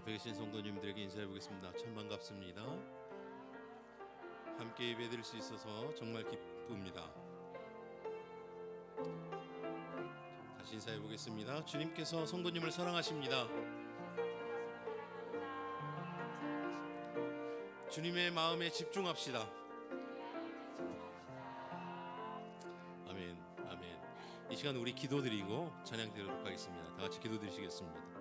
옆에 계신 성도님들에게 인사해 보겠습니다. 참 반갑습니다. 함께 예배드릴 수 있어서 정말 기쁩니다. 다시 인사해 보겠습니다. 주님께서 성도님을 사랑하십니다. 주님의 마음에 집중합시다. 아멘, 아멘. 이 시간 우리 기도드리고 찬양 드리도록 하겠습니다. 다 같이 기도드리시겠습니다.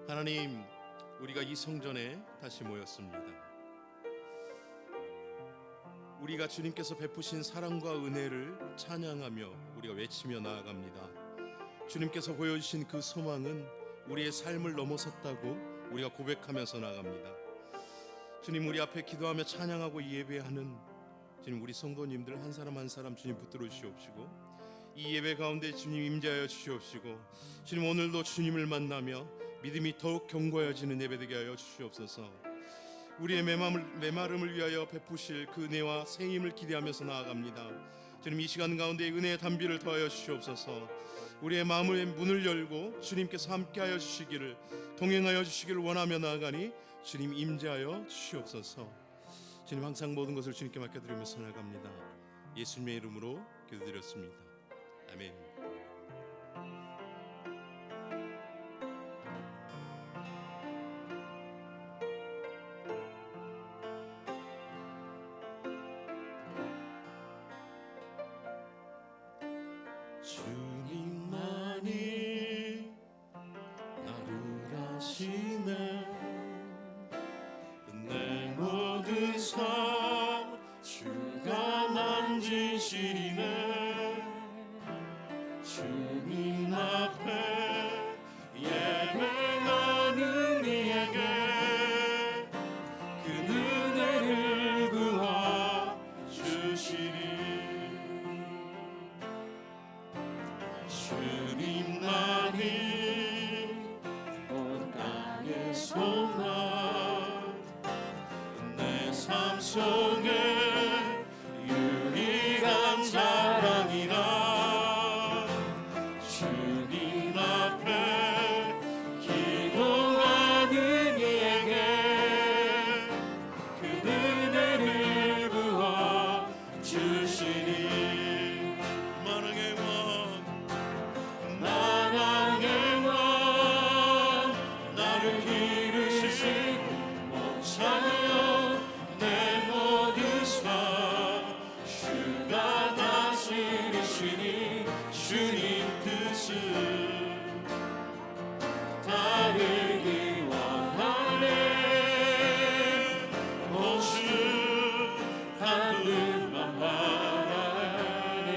하나님, 우리가 이 성전에 다시 모였습니다. 우리가 주님께서 베푸신 사랑과 은혜를 찬양하며 우리가 외치며 나아갑니다. 주님께서 보여주신 그 소망은 우리의 삶을 넘어섰다고 우리가 고백하면서 나갑니다. 주님, 우리 앞에 기도하며 찬양하고 예배하는 주님, 우리 성도님들 한 사람 한 사람 주님 붙들어 주시옵시고, 이 예배 가운데 주님 임재하여 주시옵시고, 주님 오늘도 주님을 만나며 믿음이 더욱 견고해지는 예배되게 하여 주시옵소서. 우리의 메마름을 위하여 베푸실 그 은혜와 새 힘을 기대하면서 나아갑니다. 주님, 이 시간 가운데 은혜의 단비를 더하여 주시옵소서. 우리의 마음의 문을 열고 주님께서 함께하여 주시기를, 동행하여 주시기를 원하며 나아가니 주님 임재하여 주시옵소서. 주님, 항상 모든 것을 주님께 맡겨드리면서 나아갑니다. 예수님의 이름으로 기도드렸습니다. 아멘. 주님만이 나를 아시네. 내 모든 삶 주가 만지시네. 주님 앞에 예배하는 이에게 그 은혜를 부어 주시리. 주님만이 온 땅의 소망, 내 삶 속에 유일한 자랑이라. 주님 앞에 기도하는 이에게 그 은혜를 부어 주시리. 만왕의 왕, 만왕의 왕, 나를 기르신 목자여, 내 모든 삶 주가 다스리시니 주님 뜻을 따르기 원하네. 오직 하늘만 바라네.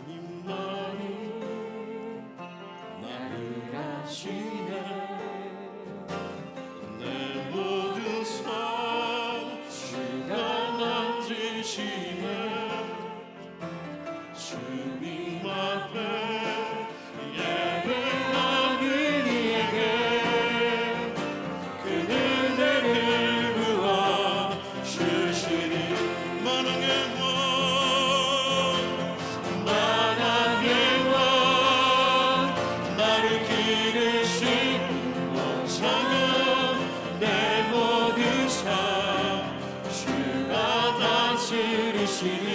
주님만이 나를 아시네. 내 모든 삶 주가 만지시네. 주님 앞에 예배하는 이에게 그 은혜를 부어 주시니. 만왕의 왕, 만왕의 왕, 나를 기르신 목자여, 내 모든 삶 주가 다스리시니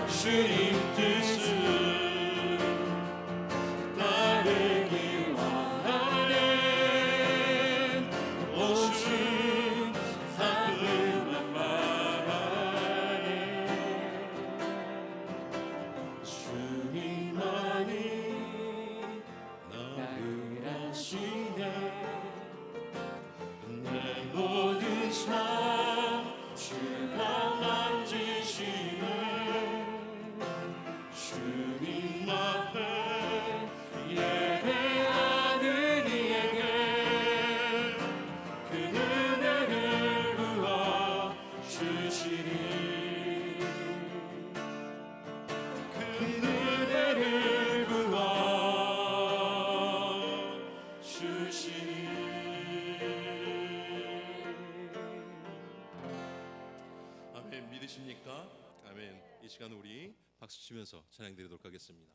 주님 뜻을 따르기 원하네. 오직 하늘만 바라네. 주님만이 나를 아시네. 내 모든 삶 주가 만지시네. 주님 앞에 예배하는 이에게 그 은혜를 부어 주시리. 그 은혜를 부어 주시리. 아멘. 믿으십니까? 아멘. 이 시간 우리 박수 치면서 찬양 드리도록 하겠습니다.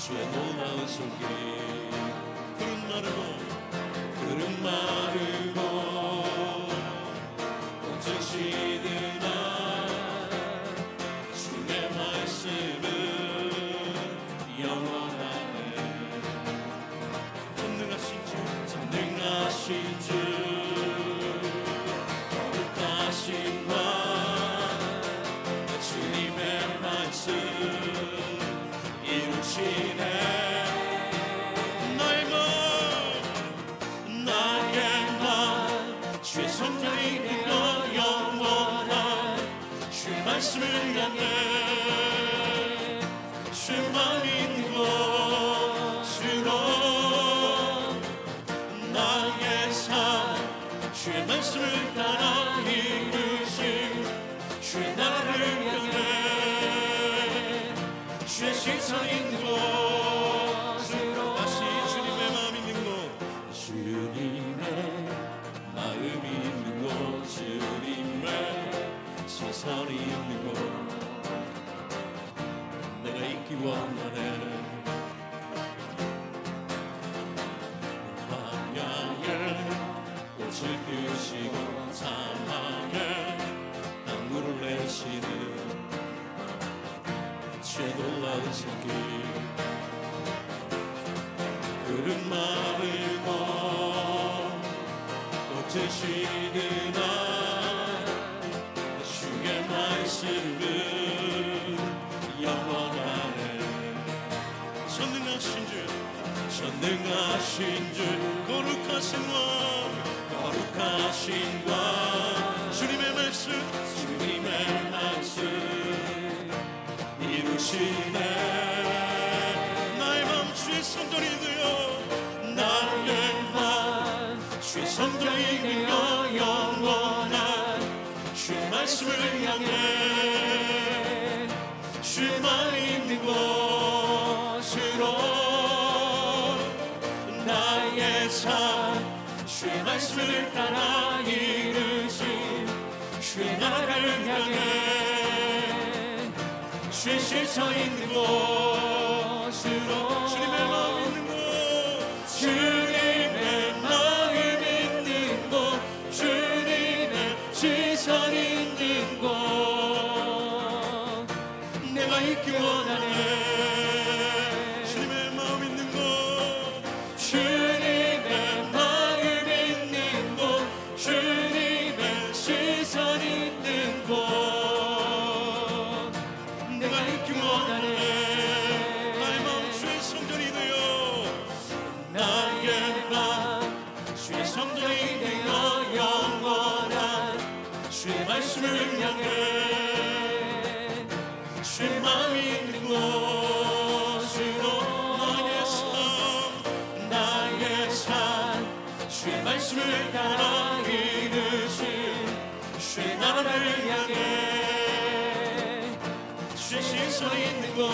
주의 놀라운 손길. 푸른 마르고 오직 시드나 주의 말씀은 영원하네. 전능하신 주 거룩하신 와 주님의 말씀 이루시네. 주의 성령이 되어 영원한 주의 말씀을 향해 주의 마음이 있는 곳으로 나의 삶 주의 말씀을 따라 이루신 주의 나라를 향해 주의 시선 있는 곳으로 다시 주님의 마음 있는 곳 주님의 마음이 있는 곳 주님의 시선이 있는 곳 내가 있기 원하네. 광야에 꽃을 피우시고 사막에 강물을 내시는 주의 놀라운 손길. 푸른 마르고 드시는 주의 말씀은 영원하네. 전능하신 주 거룩하신 와 주님의 말씀 이루시네. 나의 마음 주의 성전이 되어 주의 성전이 되어 영원한 주의 말씀을 향해 주의 마음이 있는 곳으로 나의 삶 주의 말씀을 따라 이루신 주의 나라를 향해 주의 시선 있는 곳으로 주님의 마음 있는 곳 주님의 시선 있는 곳 내가 있기 원하네. 주님의 마음 있는 곳 주님의 마음 있는 곳 주님의 시선 있는 곳 내가 있기 원하네. 나의 마음 주의 성전이 되어 나의 마음 주의 성전이 되어 영원한 주의 말씀을 향해 주의 마음이 있는 곳으로 나의 삶 주의 말씀을 따라 이루신 주의 나라를 향해 주의 시선 있는 곳으로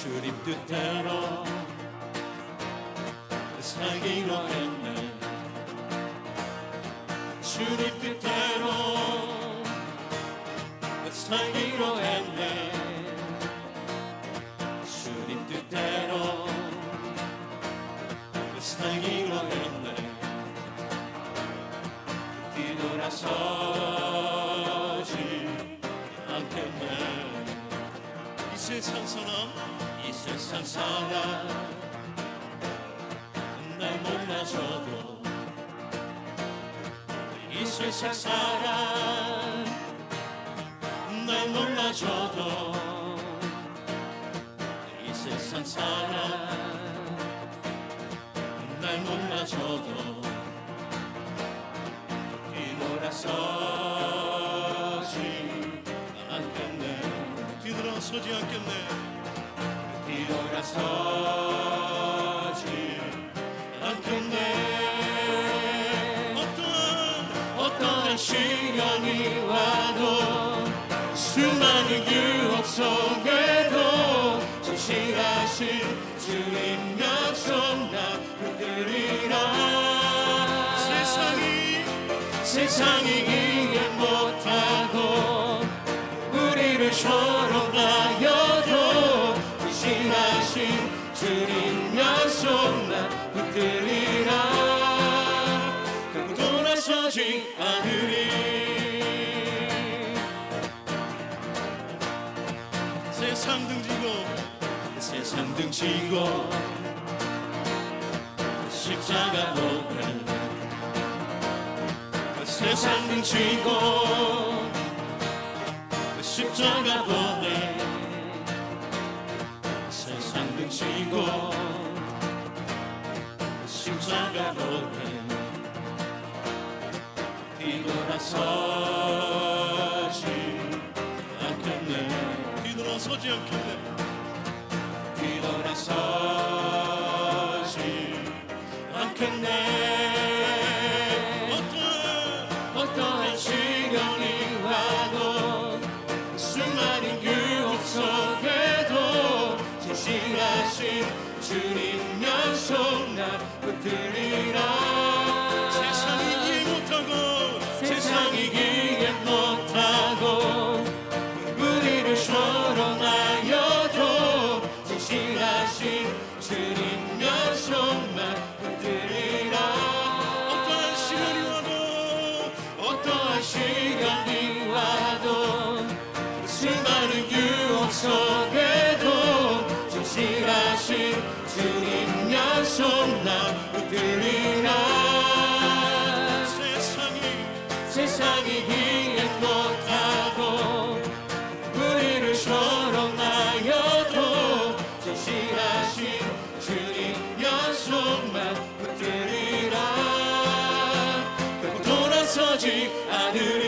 주님 뜻대로 살기로 했네. 주님 뜻대로 살기로 했네. 주님 뜻대로 살기로 했네. 뒤돌아서지 않겠네. 이 세상 사람 날 몰라줘도 이 세상 사람 날 몰라줘도 이 세상 사람 날 몰라줘도 뒤돌아서지 않겠네. 뒤돌아서지 않겠네. 뒤돌아서지 않겠네. 어떠한 시련이 와도 수많은 유혹 속에도 진실하신 주님 약속 나 붙들리라. 세상이 세상이 이해 못하고 우리를 조롱하여도 지신하신 주님 약속 나 붙들리라. 결국 돌아서지 않으리. 세상 등지고 십자가 보내. 세상 등지고 십자가 보내. 세상 등지고 십자가 보내. 뒤돌아서지 않겠네. 뒤돌아서지 않겠네. 뒤돌아서지 않겠네. 어떠한 시련이 와도 수많은 유혹 속에도 진실하신 주님 약속 나 붙들리라. 세상이 이해 못하고 우리를 조롱하여도 진실하신 주님 약속만 붙들리라. 어떠한 시련이 와도 수많은 유혹 속에도 진실하신 주님 약속만 붙들리라. 세상이 이해 못하고 우리를 조롱하여도 진실하신 주님 약속만 붙들리라. 결국 돌아서지 않으리.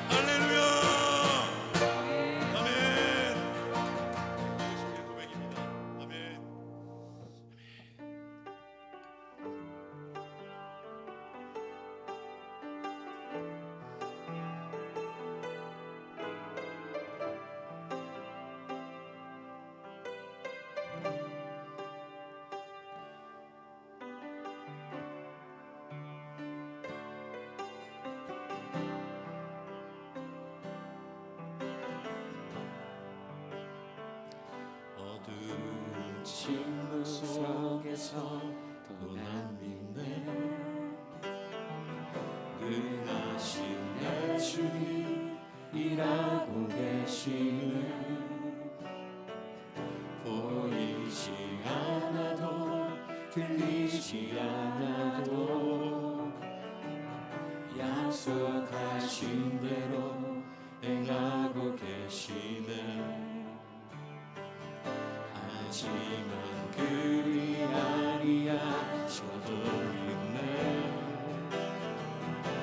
할렐루야. 아멘. 고백입니다. 아멘. 어두운 침묵 속에서 또 난 믿네. 능하신 내 주님 일하고 계심을 보이지 않아도 들리지 않아도 약속하신 대로 행하고 계시네. 하지만 그리 아니야 저도 믿네.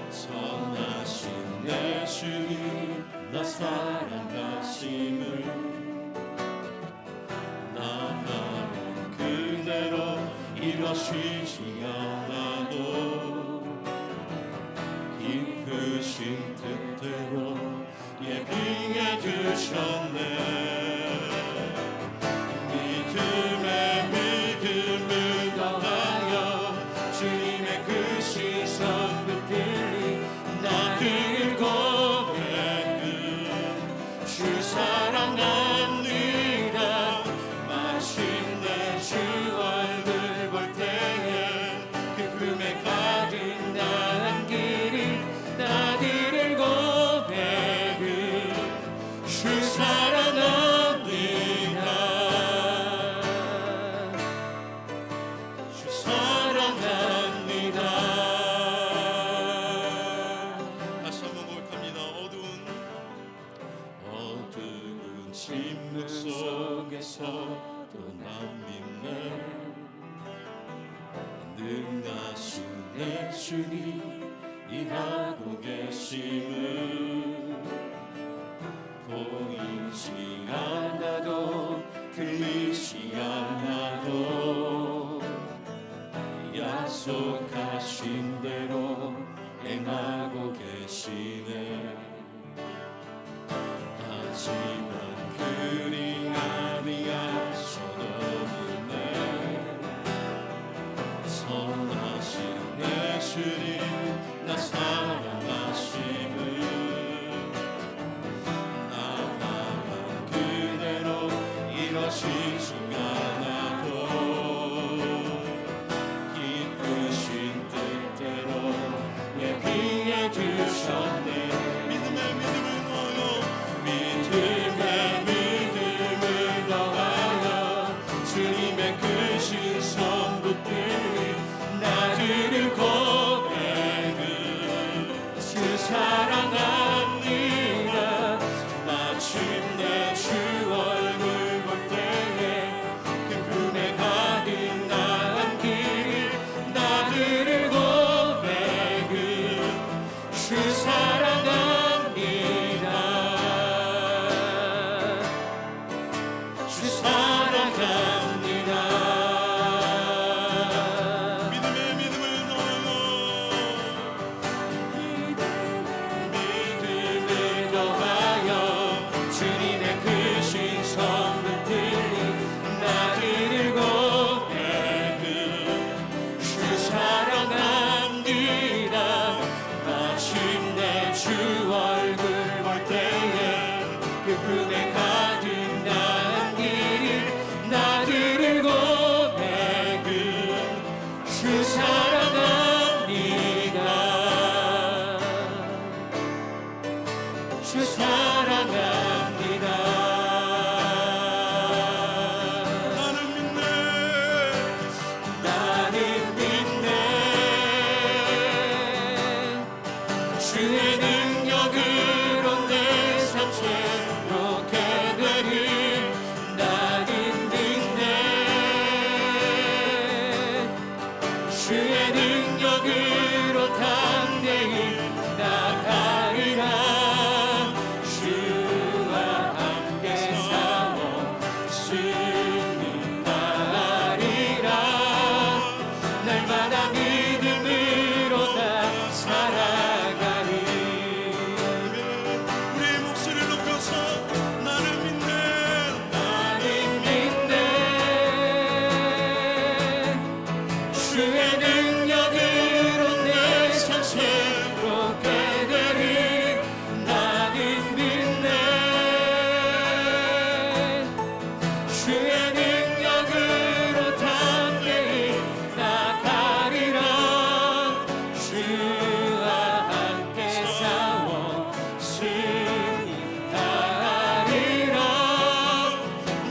선하신 내 주님 나 사랑하심을 나가는 그대로 이뤄지지 않아도 기쁘신 뜻대로 예비해 두셨네. 믿음을 더하여 주님의 그 시선 붙들리 나들 고백은 주 사랑합니다. 마침내 주 얼굴 볼 때에 기쁨에 가득 난 길이 나들을 고백은 주 사랑합니다. 주 사랑합니다. 다시 한번 고백합니다. 어두운 침묵 속에서 또 난 믿네. 능하신 내 주님 일하고 계심을 보이지 않아도 들리지 않아도 약속하신 대로 행하고 계시네. 하지만 그리 아니하셔도 믿네. 주 사랑합니다. 나는 믿네. 나는 믿네. 주의 능력으로 내 삶 새롭게 되리. 나는 믿네. 주의 능력으로 담대히 나가리라. 주와 함께 싸워 승리하리라. 날마다 믿음으로 나 살아가리. 우리의 목소리를 높여서 나는 믿네. 나는 믿네. 주의 능력으로 내 삶 새롭게 되리. 나는 믿네. 주의 능력으로 담대히 나가리라. 주와 함께 싸워 승리하리라.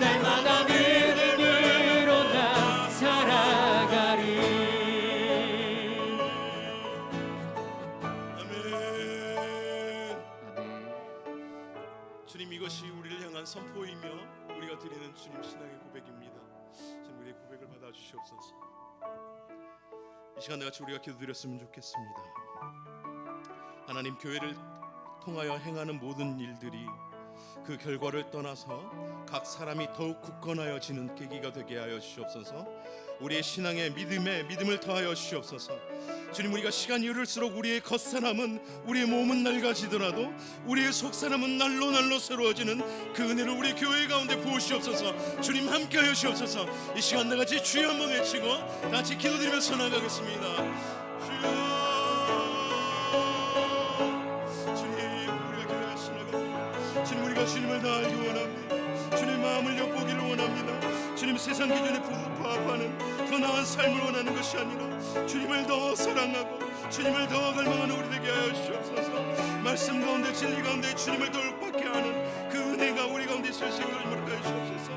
날마다 믿음으로 나 살아가리. 아멘. 주님, 이것이 우리를 향한 선포이며 우리가 드리는 주님 신앙의 고백입니다. 주님, 우리의 고백을 받아주시옵소서. 이 시간 같이 우리가 기도드렸으면 좋겠습니다. 하나님, 교회를 통하여 행하는 모든 일들이 그 결과를 떠나서 각 사람이 더욱 굳건하여지는 계기가 되게 하여 주시옵소서. 우리의 신앙에 믿음을 더하여 주시옵소서. 주님, 우리가 시간이 흐를수록 우리의 겉사람은, 우리의 몸은 낡아지더라도 우리의 속사람은 날로 새로워지는 그 은혜를 우리 교회 가운데 부으시옵소서. 주님, 함께하여 주시옵소서. 이 시간 나같이 주여 한번 외치고 같이 기도드리면서 나가겠습니다. 주여. 주님, 우리가 주님을 더 알기 원합니다. 주님 마음을 엿보기를 원합니다. 주님, 세상 기준에 부합하는 더 나은 삶을 원하는 것이 아니라 주님을 더 사랑하고 주님을 더 갈망하는 우리 되게 하여 주시옵소서. 말씀 가운데 진리 가운데 주님을 더 받게 하는 그 은혜가 우리 가운데 있을 수 있도록 하여 주시옵소서.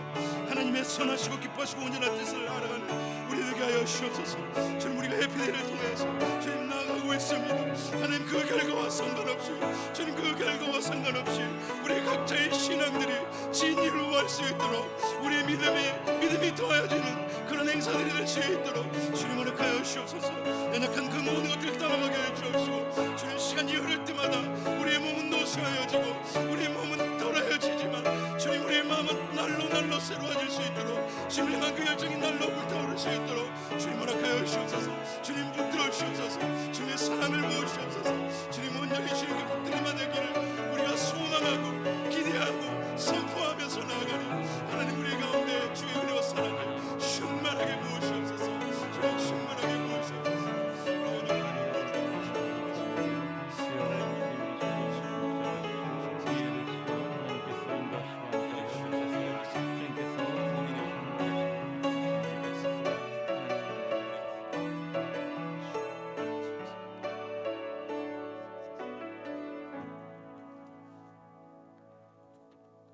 하나님의 선하시고 기뻐하시고 온전한 뜻을 알아가는 우리 되게 하여 주시옵소서. 주님, 우리가 해피데이를 통해서 주님 나아가고 있습니다. 하나님, 그 결과와 상관없이, 주님, 그 결과와 상관없이 우리 각자의 신앙들이 진리로 구할 수 있도록 우리의 믿음이 더해지는 그런 행사들이 될 수 있도록 주님 허락하여 주시옵소서. 연약한 그 모든 것들을 따라가게 해 주옵시고, 주님, 시간이 흐를 때마다 우리의 몸은 노쇠하여지고 우리의 몸은 덜하여지지만 주님, 우리의 마음은 날로 새로워질 수 있도록 주님 향한 그 열정이 날로 불타오를 수 있도록 주님 허락하여 주옵소서. 주님 붙들어 주옵소서. 주님의 사랑을 부어주옵소서. 주님, 온전히 주님께 붙들기만 되기를 우리가 소망하고 기대하고 선포하면서 나아가니 하나님, 우리 가운데 주의 은혜와 사랑을 충만하게 부으시옵소서. 주님, 충만하게 부으시옵소서.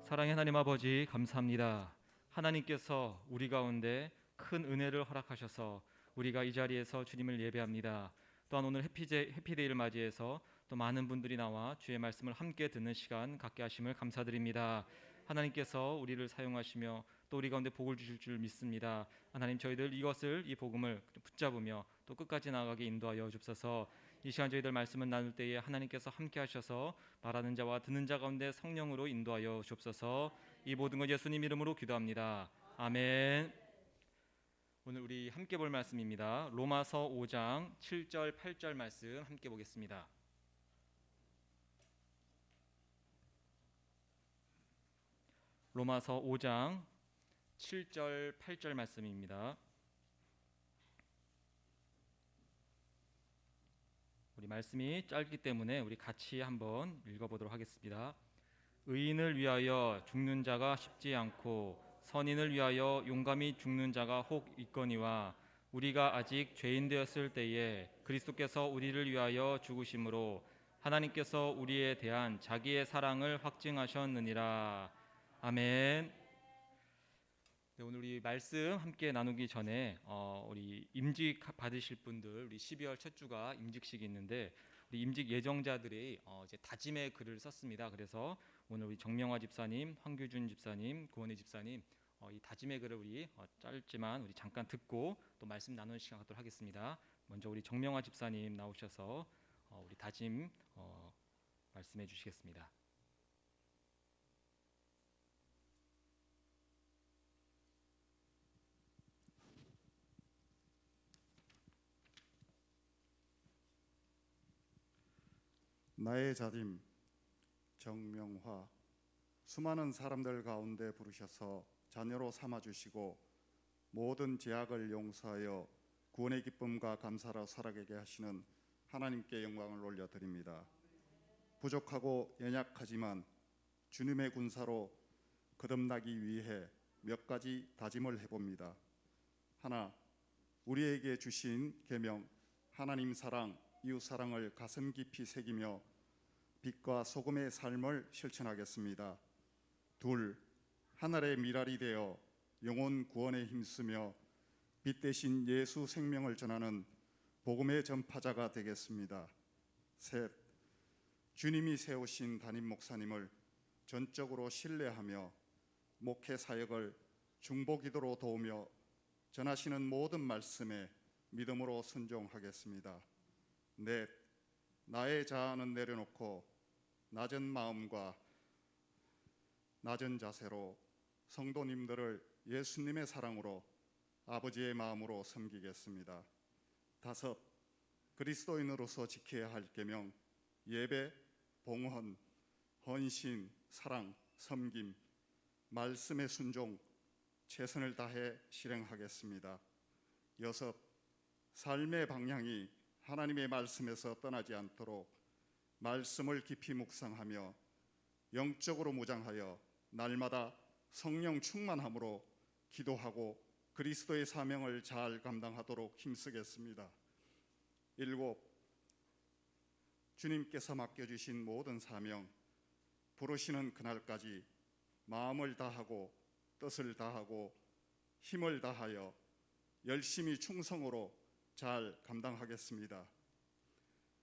사랑의 하나님 아버지, 감사합니다. 하나님께서 우리 가운데 큰 은혜를 허락하셔서 우리가 이 자리에서 주님을 예배합니다. 또한 오늘 해피데이를 맞이해서 또 많은 분들이 나와 주의 말씀을 함께 듣는 시간 갖게 하심을 감사드립니다. 하나님께서 우리를 사용하시며 또 우리 가운데 복을 주실 줄 믿습니다. 하나님, 저희들 이 복음을 붙잡으며 또 끝까지 나아가게 인도하여 주옵소서. 이 시간 저희들 말씀을 나눌 때에 하나님께서 함께 하셔서 말하는 자와 듣는 자 가운데 성령으로 인도하여 주옵소서. 이 모든 것 예수님 이름으로 기도합니다. 아멘. 오늘 우리 함께 볼 말씀입니다. 로마서 5장 7절 8절 말씀 함께 보겠습니다. 로마서 5장 7절 8절 말씀입니다. 우리 말씀이 짧기 때문에 우리 같이 한번 읽어보도록 하겠습니다. 의인을 위하여 죽는 자가 쉽지 않고 선인을 위하여 용감히 죽는 자가 혹 있거니와 우리가 아직 죄인 되었을 때에 그리스도께서 우리를 위하여 죽으심으로 하나님께서 우리에 대한 자기의 사랑을 확증하셨느니라. 아멘. 네, 오늘 우리 말씀 함께 나누기 전에 우리 임직 받으실 분들, 우리 12월 첫 주가 임직식이 있는데 우리 임직 예정자들이 이제 다짐의 글을 썼습니다. 그래서 오늘 우리 정명화 집사님, 황규준 집사님, 구원희 집사님 이 다짐의 글을 우리 짧지만 우리 잠깐 듣고 또 말씀 나누는 시간 갖도록 하겠습니다. 먼저 우리 정명화 집사님 나오셔서 우리 다짐 말씀해 주시겠습니다. 나의 자dim 정명화, 수많은 사람들 가운데 부르셔서 자녀로 삼아주시고 모든 죄악을 용서하여 구원의 기쁨과 감사로 살아가게 하시는 하나님께 영광을 올려드립니다. 부족하고 연약하지만 주님의 군사로 거듭나기 위해 몇 가지 다짐을 해봅니다. 하나, 우리에게 주신 계명 하나님 사랑, 이웃 사랑을 가슴 깊이 새기며 빛과 소금의 삶을 실천하겠습니다. 둘, 하늘의 미랄이 되어 영혼 구원에 힘쓰며 빛 대신 예수 생명을 전하는 복음의 전파자가 되겠습니다. 셋, 주님이 세우신 담임 목사님을 전적으로 신뢰하며 목회 사역을 중보기도로 도우며 전하시는 모든 말씀에 믿음으로 순종하겠습니다. 넷, 나의 자아는 내려놓고 낮은 마음과 낮은 자세로 성도님들을 예수님의 사랑으로 아버지의 마음으로 섬기겠습니다. 다섯, 그리스도인으로서 지켜야 할 계명 예배, 봉헌, 헌신, 사랑, 섬김, 말씀의 순종, 최선을 다해 실행하겠습니다. 여섯, 삶의 방향이 하나님의 말씀에서 떠나지 않도록 말씀을 깊이 묵상하며 영적으로 무장하여 날마다 성령 충만함으로 기도하고 그리스도의 사명을 잘 감당하도록 힘쓰겠습니다. 일곱, 주님께서 맡겨주신 모든 사명 부르시는 그날까지 마음을 다하고 뜻을 다하고 힘을 다하여 열심히 충성으로 잘 감당하겠습니다.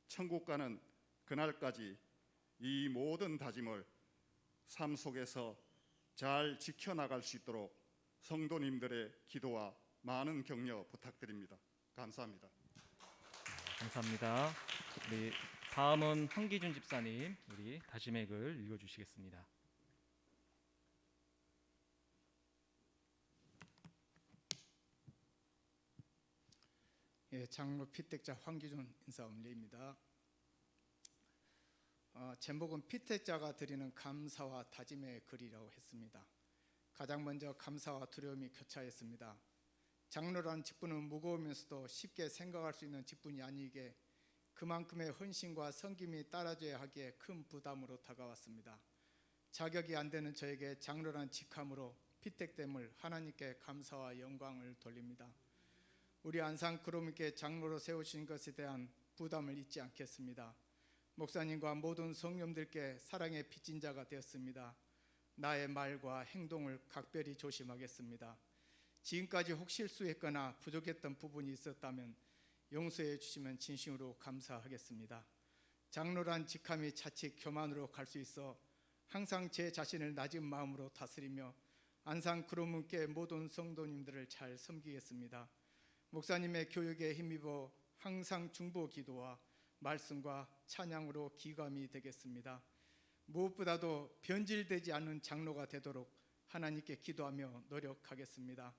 천국 가는 그날까지 이 모든 다짐을 삶 속에서 잘 지켜나갈 수 있도록 성도님들의 기도와 많은 격려 부탁드립니다. 감사합니다. 감사합니다. 우리 다음은 황기준 집사님 우리 다짐의 글 읽어주시겠습니다. 예, 장로 피택자 황기준 인사 올려입니다. 제목은 피택자가 드리는 감사와 다짐의 글이라고 했습니다. 가장 먼저 감사와 두려움이 교차했습니다. 장로란 직분은 무거우면서도 쉽게 생각할 수 있는 직분이 아니기에 그만큼의 헌신과 섬김이 따라줘야 하기에 큰 부담으로 다가왔습니다. 자격이 안 되는 저에게 장로란 직함으로 피택됨을 하나님께 감사와 영광을 돌립니다. 우리 안산 구름있게 장로로 세우신 것에 대한 부담을 잊지 않겠습니다. 목사님과 모든 성령들께 사랑의 빚진 자가 되었습니다. 나의 말과 행동을 각별히 조심하겠습니다. 지금까지 혹 실수했거나 부족했던 부분이 있었다면 용서해 주시면 진심으로 감사하겠습니다. 장로란 직함이 자칫 교만으로 갈 수 있어 항상 제 자신을 낮은 마음으로 다스리며 안산 구름문께 모든 성도님들을 잘 섬기겠습니다. 목사님의 교육에 힘입어 항상 중보 기도와 말씀과 찬양으로 기감이 되겠습니다. 무엇보다도 변질되지 않는 장로가 되도록 하나님께 기도하며 노력하겠습니다.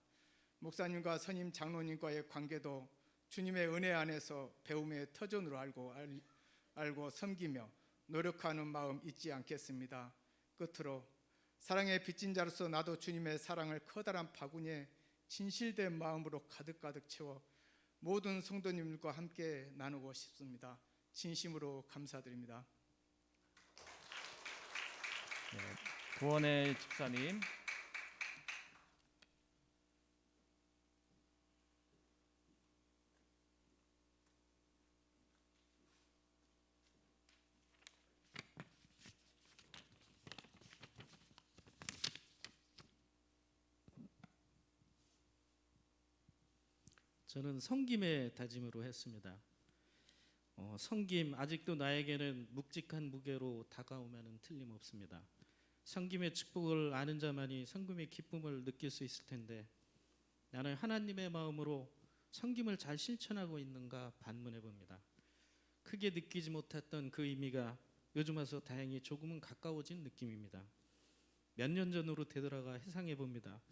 목사님과 선임 장로님과의 관계도 주님의 은혜 안에서 배움의 터전으로 알고 섬기며 노력하는 마음 잊지 않겠습니다. 끝으로 사랑의 빚진 자로서 나도 주님의 사랑을 커다란 바구니에 진실된 마음으로 가득가득 채워 모든 성도님들과 함께 나누고 싶습니다. 진심으로 감사드립니다. 네, 구원의 집사님. 저는 섬김의 다짐으로 했습니다. 섬김 아직도 나에게는 묵직한 무게로 다가오면은 틀림없습니다. 섬김의 축복을 아는 자만이 섬김의 기쁨을 느낄 수 있을 텐데 나는 하나님의 마음으로 섬김을 잘 실천하고 있는가 반문해 봅니다. 크게 느끼지 못했던 그 의미가 요즘 와서 다행히 조금은 가까워진 느낌입니다. 몇 년 전으로 되돌아가 회상해 봅니다.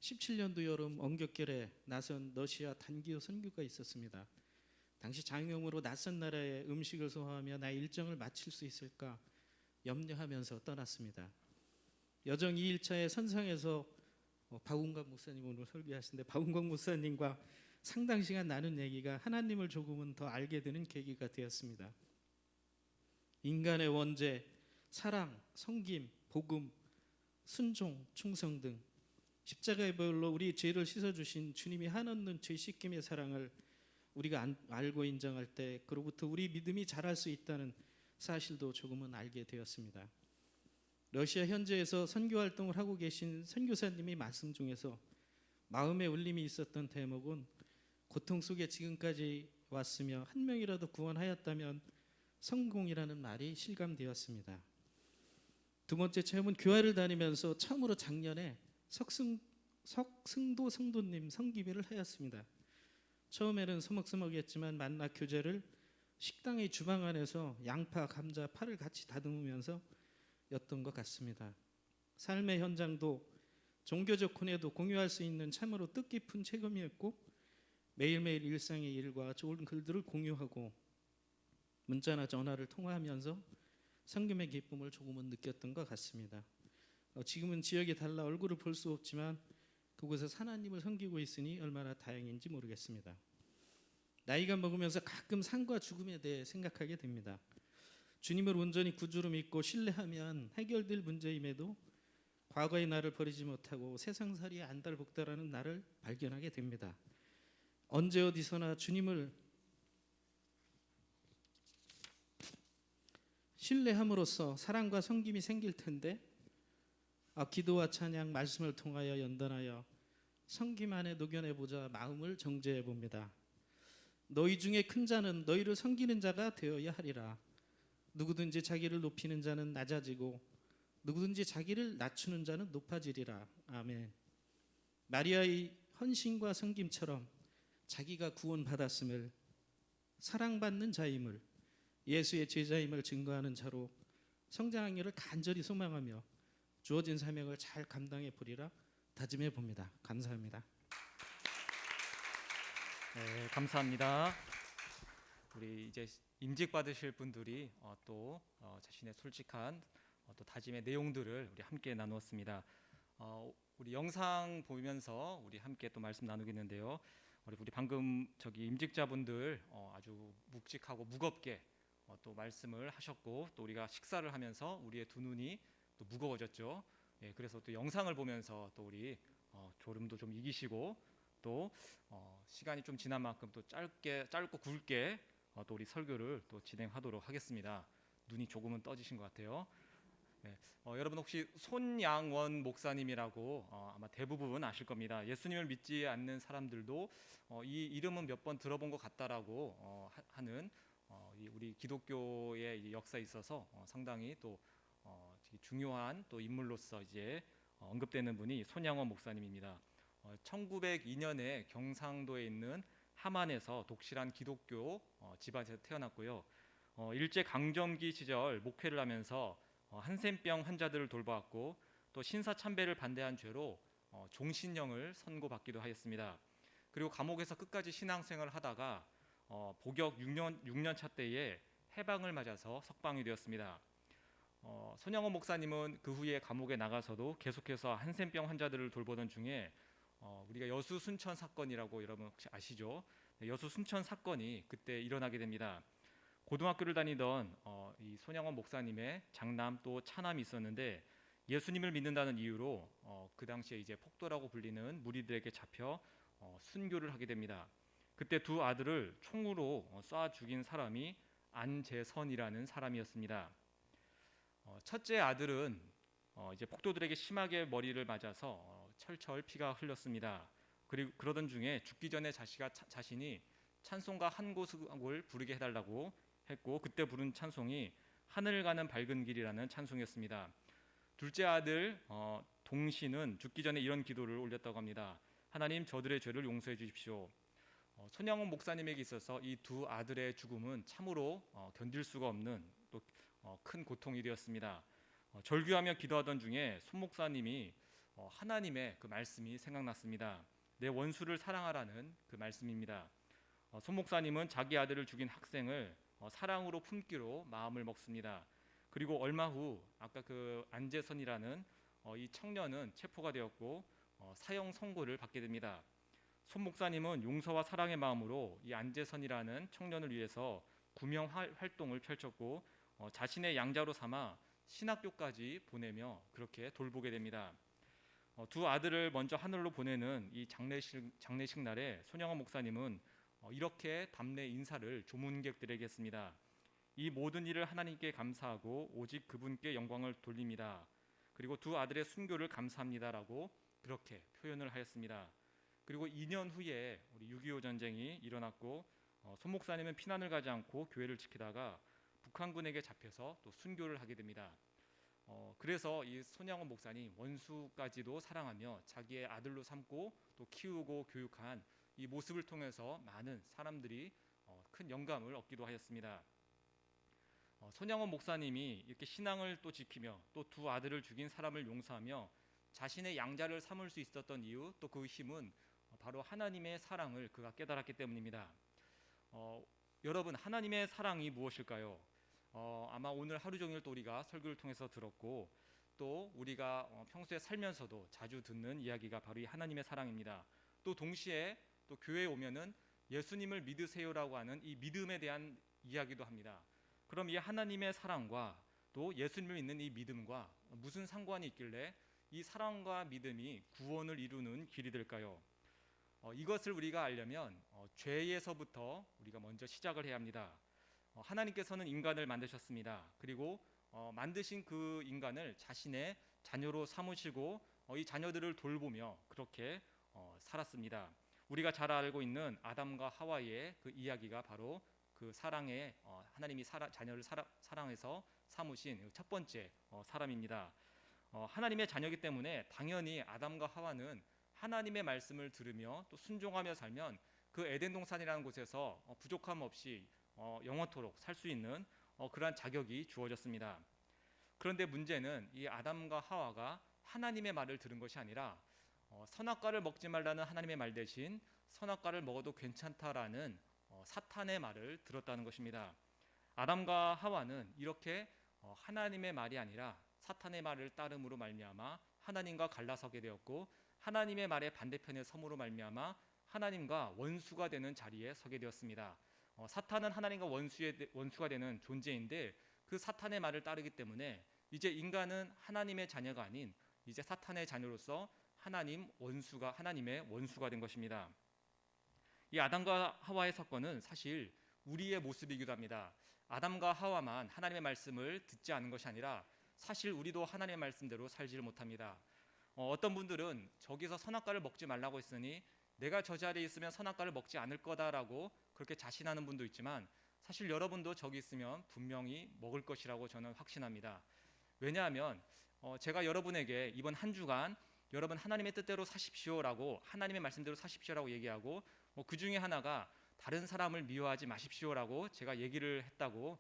17년도 여름 언격결에 나선 러시아 단기호 선교가 있었습니다. 당시 장염으로 낯선 나라의 음식을 소화하며 나의 일정을 마칠 수 있을까 염려하면서 떠났습니다. 여정 2일차의 선상에서 박운광 목사님 오늘 설교하시는데 박운광 목사님과 상당 시간 나눈 얘기가 하나님을 조금은 더 알게 되는 계기가 되었습니다. 인간의 원죄, 사랑, 섬김, 복음, 순종, 충성 등 십자가의 보혈로 우리 죄를 씻어주신 주님이 한없는 죄 씻김의 사랑을 우리가 알고 인정할 때 그로부터 우리 믿음이 자랄 수 있다는 사실도 조금은 알게 되었습니다. 러시아 현지에서 선교 활동을 하고 계신 선교사님이 말씀 중에서 마음에 울림이 있었던 대목은 고통 속에 지금까지 왔으며 한 명이라도 구원하였다면 성공이라는 말이 실감되었습니다. 두 번째 체험은 교회를 다니면서 처음으로 작년에 석승도 성도님 성기회를 하였습니다. 처음에는 서먹서먹했지만 만나 교제를 식당의 주방 안에서 양파, 감자, 파를 같이 다듬으면서 였던 것 같습니다. 삶의 현장도 종교적 고뇌도 공유할 수 있는 참으로 뜻깊은 체험이었고 매일매일 일상의 일과 좋은 글들을 공유하고 문자나 전화를 통화하면서 섬김의 기쁨을 조금은 느꼈던 것 같습니다. 지금은 지역이 달라 얼굴을 볼 수 없지만 그곳에서 하나님을 섬기고 있으니 얼마나 다행인지 모르겠습니다. 나이가 먹으면서 가끔 삶과 죽음에 대해 생각하게 됩니다. 주님을 온전히 구주로 믿고 신뢰하면 해결될 문제임에도 과거의 나를 버리지 못하고 세상살이에 안달복달하는 나를 발견하게 됩니다. 언제 어디서나 주님을 신뢰함으로써 사랑과 섬김이 생길 텐데 기도와 찬양, 말씀을 통하여 연단하여 섬김 안에 녹여내보자 마음을 정죄해 봅니다. 너희 중에 큰 자는 너희를 섬기는 자가 되어야 하리라. 누구든지 자기를 높이는 자는 낮아지고 누구든지 자기를 낮추는 자는 높아지리라. 아멘. 마리아의 헌신과 섬김처럼 자기가 구원받았음을 사랑받는 자임을 예수의 제자임을 증거하는 자로 성장하기를 간절히 소망하며 주어진 사명을 잘 감당해 보리라 다짐해 봅니다. 감사합니다. 네, 감사합니다. 우리 이제 임직 받으실 분들이 또 자신의 솔직한 또 다짐의 내용들을 우리 함께 나누었습니다. 우리 영상 보면서 우리 함께 또 말씀 나누겠는데요. 우리 방금 저기 임직자분들 아주 묵직하고 무겁게 또 말씀을 하셨고 또 우리가 식사를 하면서 우리의 두 눈이 또 무거워졌죠. 예, 그래서 또 영상을 보면서 또 우리 졸음도 좀 이기시고 또 시간이 좀 지난 만큼 또 짧고 굵게 또 우리 설교를 또 진행하도록 하겠습니다. 눈이 조금은 떠지신 것 같아요. 네, 여러분 혹시 손양원 목사님이라고 아마 대부분 아실 겁니다. 예수님을 믿지 않는 사람들도 이 이름은 몇 번 들어본 것 같다라고 하는 우리 기독교의 역사에 있어서 상당히 또 중요한 또 인물로서 이제 언급되는 분이 손양원 목사님입니다. 1902년에 경상도에 있는 함안에서 독실한 기독교 집안에서 태어났고요. 일제 강점기 시절 목회를 하면서 한센병 환자들을 돌보았고 또 신사참배를 반대한 죄로 종신형을 선고받기도 하였습니다. 그리고 감옥에서 끝까지 신앙생활을 하다가 복역 6년 차 때에 해방을 맞아서 석방이 되었습니다. 손양원 목사님은 그 후에 감옥에 나가서도 계속해서 한센병 환자들을 돌보던 중에 우리가 여수 순천 사건이라고 여러분 혹시 아시죠? 여수 순천 사건이 그때 일어나게 됩니다. 고등학교를 다니던 이 손양원 목사님의 장남 또 차남이 있었는데 예수님을 믿는다는 이유로 그 당시에 이제 폭도라고 불리는 무리들에게 잡혀 순교를 하게 됩니다. 그때 두 아들을 총으로 쏴 죽인 사람이 안재선이라는 사람이었습니다. 첫째 아들은 이제 폭도들에게 심하게 머리를 맞아서 철철 피가 흘렀습니다. 그리고 그러던 중에 죽기 전에 자신이 찬송가 한 곡을 부르게 해달라고 했고, 그때 부른 찬송이 하늘 가는 밝은 길이라는 찬송이었습니다. 둘째 아들 동신은 죽기 전에 이런 기도를 올렸다고 합니다. 하나님, 저들의 죄를 용서해 주십시오. 손양원 목사님에게 있어서 이 두 아들의 죽음은 참으로 견딜 수가 없는 또 큰 고통이 되었습니다. 절규하며 기도하던 중에 손 목사님이 하나님의 그 말씀이 생각났습니다. 내 원수를 사랑하라는 그 말씀입니다. 손 목사님은 자기 아들을 죽인 학생을 사랑으로 품기로 마음을 먹습니다. 그리고 얼마 후 아까 그 안재선이라는 이 청년은 체포가 되었고 사형 선고를 받게 됩니다. 손 목사님은 용서와 사랑의 마음으로 이 안재선이라는 청년을 위해서 구명 활동을 펼쳤고 자신의 양자로 삼아 신학교까지 보내며 그렇게 돌보게 됩니다. 두 아들을 먼저 하늘로 보내는 이 장례식 날에 손양원 목사님은 이렇게 답례 인사를 조문객들에게 했습니다. 이 모든 일을 하나님께 감사하고 오직 그분께 영광을 돌립니다. 그리고 두 아들의 순교를 감사합니다라고 그렇게 표현을 하였습니다. 그리고 2년 후에 우리 6.25 전쟁이 일어났고 손 목사님은 피난을 가지 않고 교회를 지키다가 북한군에게 잡혀서 또 순교를 하게 됩니다. 그래서 이 손양원 목사님 원수까지도 사랑하며 자기의 아들로 삼고 또 키우고 교육한 이 모습을 통해서 많은 사람들이 큰 영감을 얻기도 하였습니다. 손양원 목사님이 이렇게 신앙을 또 지키며 또 두 아들을 죽인 사람을 용서하며 자신의 양자를 삼을 수 있었던 이유, 또 그 힘은 바로 하나님의 사랑을 그가 깨달았기 때문입니다. 여러분, 하나님의 사랑이 무엇일까요? 아마 오늘 하루 종일 또 우리가 설교를 통해서 들었고 또 우리가 평소에 살면서도 자주 듣는 이야기가 바로 이 하나님의 사랑입니다. 또 동시에 또 교회에 오면은 예수님을 믿으세요라고 하는 이 믿음에 대한 이야기도 합니다. 그럼 이 하나님의 사랑과 또 예수님을 믿는 이 믿음과 무슨 상관이 있길래 이 사랑과 믿음이 구원을 이루는 길이 될까요? 이것을 우리가 알려면 죄에서부터 우리가 먼저 시작을 해야 합니다. 하나님께서는 인간을 만드셨습니다. 그리고 만드신 그 인간을 자신의 자녀로 삼으시고 이 자녀들을 돌보며 그렇게 살았습니다. 우리가 잘 알고 있는 아담과 하와의 그 이야기가 바로 그 사랑의 하나님이 자녀를 사랑해서 삼으신 첫 번째 사람입니다. 하나님의 자녀이기 때문에 당연히 아담과 하와는 하나님의 말씀을 들으며 또 순종하며 살면 그 에덴 동산이라는 곳에서 부족함 없이 영원토록 살 수 있는 그러한 자격이 주어졌습니다. 그런데 문제는 이 아담과 하와가 하나님의 말을 들은 것이 아니라 선악과를 먹지 말라는 하나님의 말 대신 선악과를 먹어도 괜찮다라는 사탄의 말을 들었다는 것입니다. 아담과 하와는 이렇게 하나님의 말이 아니라 사탄의 말을 따름으로 말미암아 하나님과 갈라서게 되었고 하나님의 말의 반대편에 섬으로 말미암아 하나님과 원수가 되는 자리에 서게 되었습니다. 사탄은 하나님과 원수가 되는 존재인데 그 사탄의 말을 따르기 때문에 이제 인간은 하나님의 자녀가 아닌 이제 사탄의 자녀로서 하나님의 원수가 된 것입니다. 이 아담과 하와의 사건은 사실 우리의 모습이기도 합니다. 아담과 하와만 하나님의 말씀을 듣지 않은 것이 아니라 사실 우리도 하나님의 말씀대로 살지를 못합니다. 어떤 분들은 저기서 선악과를 먹지 말라고 했으니 내가 저 자리에 있으면 선악과를 먹지 않을 거다라고 그렇게 자신하는 분도 있지만 사실 여러분도 저기 있으면 분명히 먹을 것이라고 저는 확신합니다. 왜냐하면 제가 여러분에게 이번 한 주간 여러분 하나님의 뜻대로 사십시오라고 하나님의 말씀대로 사십시오라고 얘기하고 그 중에 하나가 다른 사람을 미워하지 마십시오라고 제가 얘기를 했다고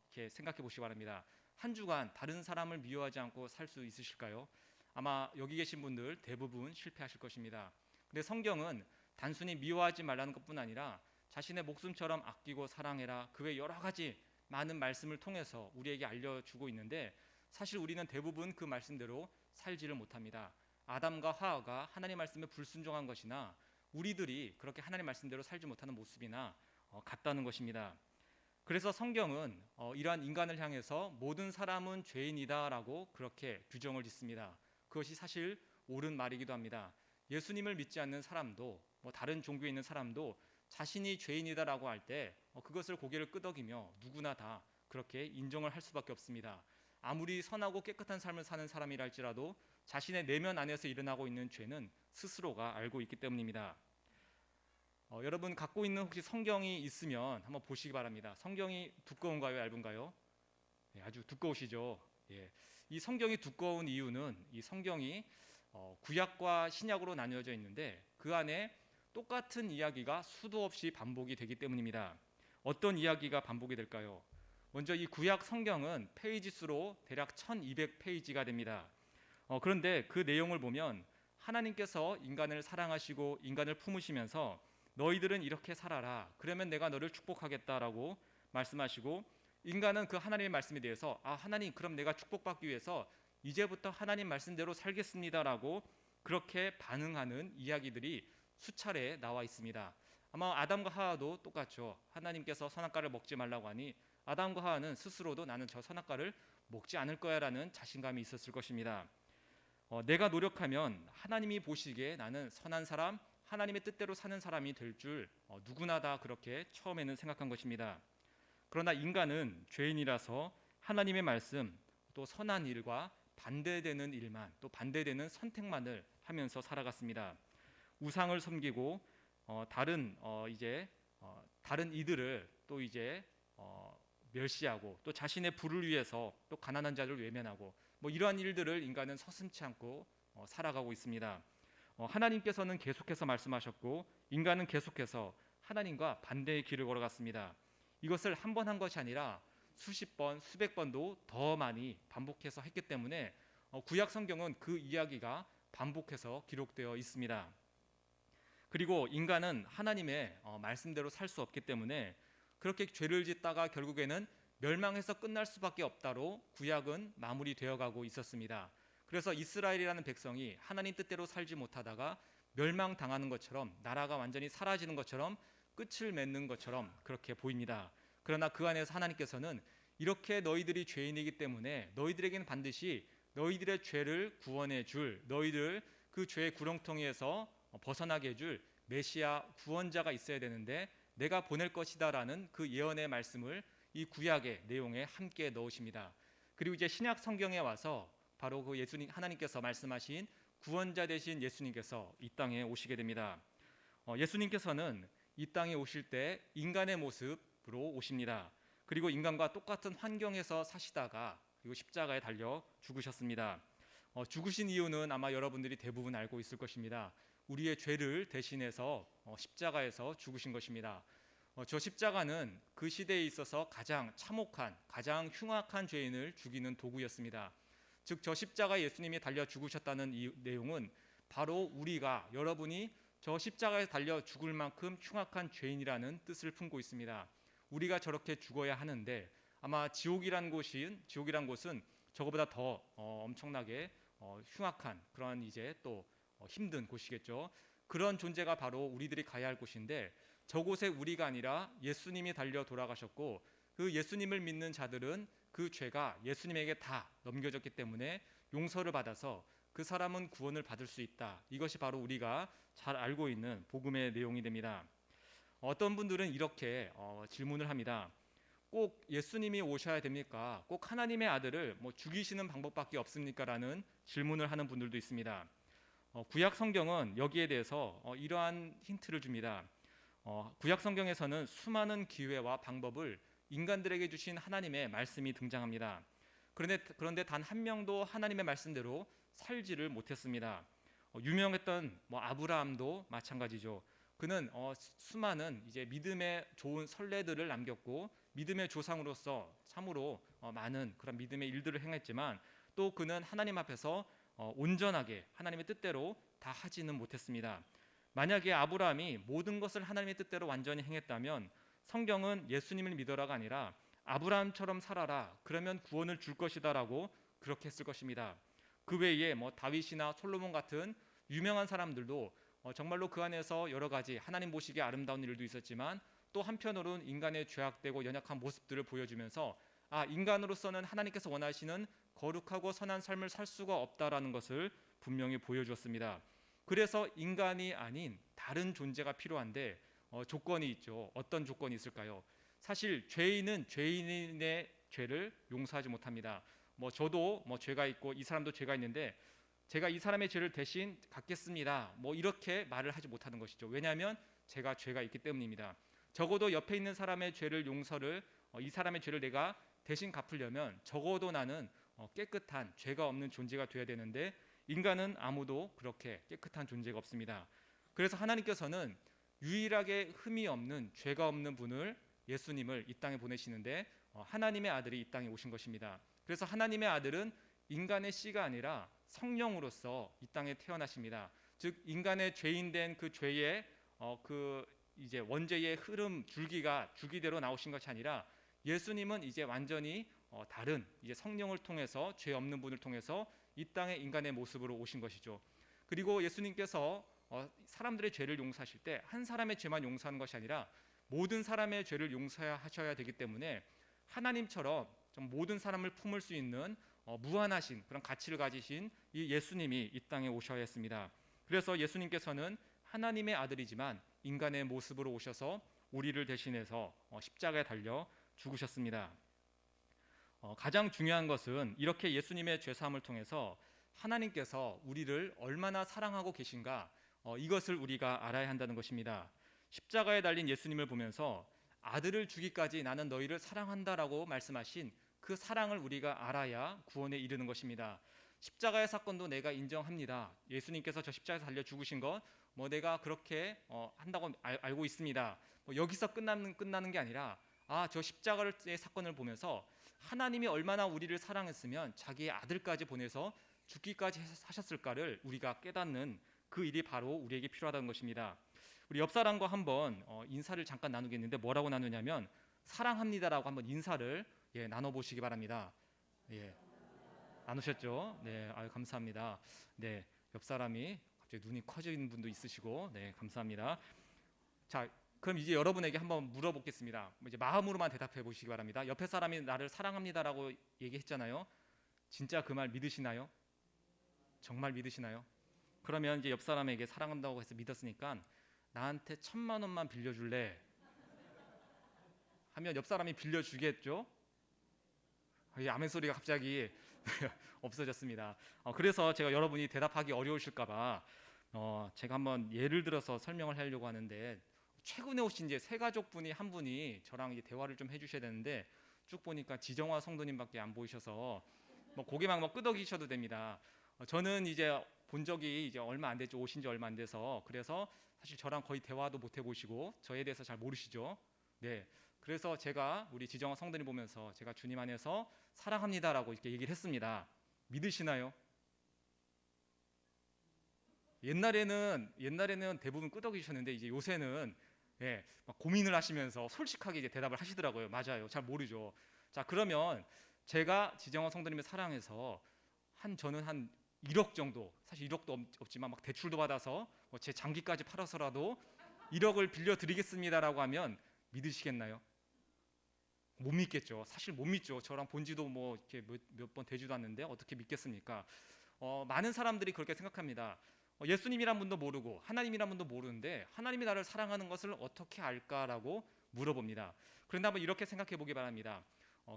이렇게 생각해 보시기 바랍니다. 한 주간 다른 사람을 미워하지 않고 살 수 있으실까요? 아마 여기 계신 분들 대부분 실패하실 것입니다. 근데 성경은 단순히 미워하지 말라는 것뿐 아니라 자신의 목숨처럼 아끼고 사랑해라 그 외 여러 가지 많은 말씀을 통해서 우리에게 알려주고 있는데 사실 우리는 대부분 그 말씀대로 살지를 못합니다. 아담과 하와가 하나님의 말씀에 불순종한 것이나 우리들이 그렇게 하나님의 말씀대로 살지 못하는 모습이나 같다는 것입니다. 그래서 성경은 이러한 인간을 향해서 모든 사람은 죄인이다라고 그렇게 규정을 짓습니다. 그것이 사실 옳은 말이기도 합니다. 예수님을 믿지 않는 사람도 다른 종교에 있는 사람도 자신이 죄인이다라고 할 때 그것을 고개를 끄덕이며 누구나 다 그렇게 인정을 할 수밖에 없습니다. 아무리 선하고 깨끗한 삶을 사는 사람이라 할지라도 자신의 내면 안에서 일어나고 있는 죄는 스스로가 알고 있기 때문입니다. 여러분 갖고 있는 혹시 성경이 있으면 한번 보시기 바랍니다. 성경이 두꺼운가요, 얇은가요? 네, 아주 두꺼우시죠. 예. 이 성경이 두꺼운 이유는 이 성경이 구약과 신약으로 나뉘어져 있는데 그 안에 똑같은 이야기가 수도 없이 반복이 되기 때문입니다. 어떤 이야기가 반복이 될까요? 먼저 이 구약 성경은 페이지 수로 대략 1200페이지가 됩니다. 그런데 그 내용을 보면 하나님께서 인간을 사랑하시고 인간을 품으시면서 너희들은 이렇게 살아라. 그러면 내가 너를 축복하겠다라고 말씀하시고 인간은 그 하나님의 말씀에 대해서 하나님 그럼 내가 축복받기 위해서 이제부터 하나님 말씀대로 살겠습니다라고 그렇게 반응하는 이야기들이 수차례 나와 있습니다. 아마 아담과 하와도 똑같죠. 하나님께서 선악과를 먹지 말라고 하니 아담과 하와는 스스로도 나는 저 선악과를 먹지 않을 거야라는 자신감이 있었을 것입니다. 내가 노력하면 하나님이 보시기에 나는 선한 사람, 하나님의 뜻대로 사는 사람이 될 줄 누구나 다 그렇게 처음에는 생각한 것입니다. 그러나 인간은 죄인이라서 하나님의 말씀 또 선한 일과 반대되는 일만 또 반대되는 선택만을 하면서 살아갔습니다. 우상을 섬기고 다른 이들을 또 이제 멸시하고 또 자신의 부를 위해서 또 가난한 자를 외면하고 이러한 일들을 인간은 서슴지 않고 살아가고 있습니다. 하나님께서는 계속해서 말씀하셨고 인간은 계속해서 하나님과 반대의 길을 걸어갔습니다. 이것을 한 번 한 것이 아니라 수십 번, 수백 번도 더 많이 반복해서 했기 때문에 구약 성경은 그 이야기가 반복해서 기록되어 있습니다. 그리고 인간은 하나님의 말씀대로 살 수 없기 때문에 그렇게 죄를 짓다가 결국에는 멸망해서 끝날 수밖에 없다로 구약은 마무리되어 가고 있었습니다. 그래서 이스라엘이라는 백성이 하나님 뜻대로 살지 못하다가 멸망당하는 것처럼 나라가 완전히 사라지는 것처럼 끝을 맺는 것처럼 그렇게 보입니다. 그러나 그 안에서 하나님께서는 이렇게 너희들이 죄인이기 때문에 너희들에게는 반드시 너희들의 죄를 구원해 줄 너희들 그 죄의 구렁텅이에서 벗어나게 해줄 메시아 구원자가 있어야 되는데 내가 보낼 것이다라는 그 예언의 말씀을 이 구약의 내용에 함께 넣으십니다. 그리고 이제 신약 성경에 와서 바로 그 예수님 하나님께서 말씀하신 구원자 되신 예수님께서 이 땅에 오시게 됩니다. 예수님께서는 이 땅에 오실 때 인간의 모습으로 오십니다. 그리고 인간과 똑같은 환경에서 사시다가 그리고 십자가에 달려 죽으셨습니다. 죽으신 이유는 아마 여러분들이 대부분 알고 있을 것입니다. 우리의 죄를 대신해서 십자가에서 죽으신 것입니다. 저 십자가는 그 시대에 있어서 가장 참혹한, 가장 흉악한 죄인을 죽이는 도구였습니다. 즉 저 십자가에 예수님이 달려 죽으셨다는 이 내용은 바로 우리가 여러분이 저 십자가에 달려 죽을 만큼 흉악한 죄인이라는 뜻을 품고 있습니다. 우리가 저렇게 죽어야 하는데 아마 지옥이란 곳은 저거보다 더 엄청나게 흉악한 그런 이제 또 힘든 곳이겠죠. 그런 존재가 바로 우리들이 가야 할 곳인데 저곳에 우리가 아니라 예수님이 달려 돌아가셨고 그 예수님을 믿는 자들은 그 죄가 예수님에게 다 넘겨졌기 때문에 용서를 받아서 그 사람은 구원을 받을 수 있다. 이것이 바로 우리가 잘 알고 있는 복음의 내용이 됩니다. 어떤 분들은 이렇게 질문을 합니다. 꼭 예수님이 오셔야 됩니까? 꼭 하나님의 아들을 죽이시는 방법밖에 없습니까? 라는 질문을 하는 분들도 있습니다. 구약 성경은 여기에 대해서 이러한 힌트를 줍니다. 구약 성경에서는 수많은 기회와 방법을 인간들에게 주신 하나님의 말씀이 등장합니다. 그런데 단 한 명도 하나님의 말씀대로 살지를 못했습니다. 유명했던 아브라함도 마찬가지죠. 그는 수많은 이제 믿음의 좋은 선례들을 남겼고 믿음의 조상으로서 참으로 많은 그런 믿음의 일들을 행했지만 또 그는 하나님 앞에서 온전하게 하나님의 뜻대로 다 하지는 못했습니다. 만약에 아브라함이 모든 것을 하나님의 뜻대로 완전히 행했다면 성경은 예수님을 믿어라가 아니라 아브라함처럼 살아라 그러면 구원을 줄 것이다라고 그렇게 했을 것입니다. 그 외에 다윗이나 솔로몬 같은 유명한 사람들도 정말로 그 안에서 여러 가지 하나님 보시기에 아름다운 일도 있었지만 또 한편으로는 인간의 죄악되고 연약한 모습들을 보여주면서 인간으로서는 하나님께서 원하시는 거룩하고 선한 삶을 살 수가 없다라는 것을 분명히 보여주었습니다. 그래서 인간이 아닌 다른 존재가 필요한데 조건이 있죠. 어떤 조건이 있을까요? 사실 죄인은 죄인의 죄를 용서하지 못합니다. 뭐 저도 뭐 죄가 있고 이 사람도 죄가 있는데 제가 이 사람의 죄를 대신 갚겠습니다. 뭐 이렇게 말을 하지 못하는 것이죠. 왜냐하면 제가 죄가 있기 때문입니다. 적어도 옆에 있는 사람의 죄를 용서를 이 사람의 죄를 내가 대신 갚으려면 적어도 나는 깨끗한 죄가 없는 존재가 되어야 되는데 인간은 아무도 그렇게 깨끗한 존재가 없습니다. 그래서 하나님께서는 유일하게 흠이 없는 죄가 없는 분을 예수님을 이 땅에 보내시는데 하나님의 아들이 이 땅에 오신 것입니다. 그래서 하나님의 아들은 인간의 씨가 아니라 성령으로서 이 땅에 태어나십니다. 즉 인간의 죄인된 그 죄의 그 이제 원죄의 흐름 줄기대로 나오신 것이 아니라 예수님은 이제 완전히 다른 이제 성령을 통해서 죄 없는 분을 통해서 이 땅에 인간의 모습으로 오신 것이죠. 그리고 예수님께서 사람들의 죄를 용서하실 때 한 사람의 죄만 용서하는 것이 아니라 모든 사람의 죄를 용서하셔야 되기 때문에 하나님처럼 좀 모든 사람을 품을 수 있는 무한하신 그런 가치를 가지신 이 예수님이 이 땅에 오셔야 했습니다. 그래서 예수님께서는 하나님의 아들이지만 인간의 모습으로 오셔서 우리를 대신해서 십자가에 달려 죽으셨습니다. 가장 중요한 것은 이렇게 예수님의 죄사함을 통해서 하나님께서 우리를 얼마나 사랑하고 계신가 이것을 우리가 알아야 한다는 것입니다. 십자가에 달린 예수님을 보면서 아들을 주기까지 나는 너희를 사랑한다라고 말씀하신 그 사랑을 우리가 알아야 구원에 이르는 것입니다. 십자가의 사건도 내가 인정합니다. 예수님께서 저 십자가에서 달려 죽으신 것 뭐 내가 그렇게 한다고 알고 있습니다. 뭐 여기서 끝나는 게 아니라 저 십자가의 사건을 보면서 하나님이 얼마나 우리를 사랑했으면 자기의 아들까지 보내서 죽기까지 하셨을까를 우리가 깨닫는 그 일이 바로 우리에게 필요하다는 것입니다. 우리 옆 사람과 한번 인사를 잠깐 나누겠는데 뭐라고 나누냐면 사랑합니다라고 한번 인사를 나눠보시기 바랍니다. 나누셨죠? 네, 감사합니다. 네, 옆 사람이 갑자기 눈이 커지는 분도 있으시고, 네, 감사합니다. 자, 그럼 이제 여러분에게 한번 물어보겠습니다. 이제 마음으로만 대답해 보시기 바랍니다. 옆에 사람이 나를 사랑합니다라고 얘기했잖아요. 진짜 그 말 믿으시나요? 정말 믿으시나요? 그러면 이제 옆 사람에게 사랑한다고 해서 믿었으니까 나한테 1,000만 원만 빌려줄래? 하면 옆 사람이 빌려주겠죠? 이 아멘 소리가 갑자기 없어졌습니다. 그래서 제가 여러분이 대답하기 어려우실까봐 제가 한번 예를 들어서 설명을 하려고 하는데 최근에 오신 이제 세 가족분이 한 분이 저랑 이제 대화를 좀 해주셔야 되는데 쭉 보니까 지정화 성도님밖에 안 보이셔서 뭐 고개만 뭐 끄덕이셔도 됩니다. 저는 이제 본 적이 이제 얼마 안 됐죠. 오신 지 얼마 안 돼서 그래서 사실 저랑 거의 대화도 못 해보시고 저에 대해서 잘 모르시죠. 네. 그래서 제가 우리 지정화 성도님 보면서 제가 주님 안에서 사랑합니다라고 이렇게 얘기를 했습니다. 믿으시나요? 옛날에는 대부분 끄덕이셨는데 이제 요새는 막 고민을 하시면서 솔직하게 이제 대답을 하시더라고요. 맞아요. 잘 모르죠. 자, 그러면 제가 지정화 성도님을 사랑해서 저는 한 1억 정도, 사실 1억도 없지만 막 대출도 받아서 뭐 제 장기까지 팔아서라도 1억을 빌려드리겠습니다라고 하면 믿으시겠나요? 못 믿겠죠. 사실 못 믿죠. 저랑 본지도 뭐 이렇게 몇 번 되지도 않는데 어떻게 믿겠습니까? 많은 사람들이 그렇게 생각합니다. 예수님이란 분도 모르고 하나님이란 분도 모르는데 하나님이 나를 사랑하는 것을 어떻게 알까라고 물어봅니다. 그런데 한번 이렇게 생각해 보기 바랍니다.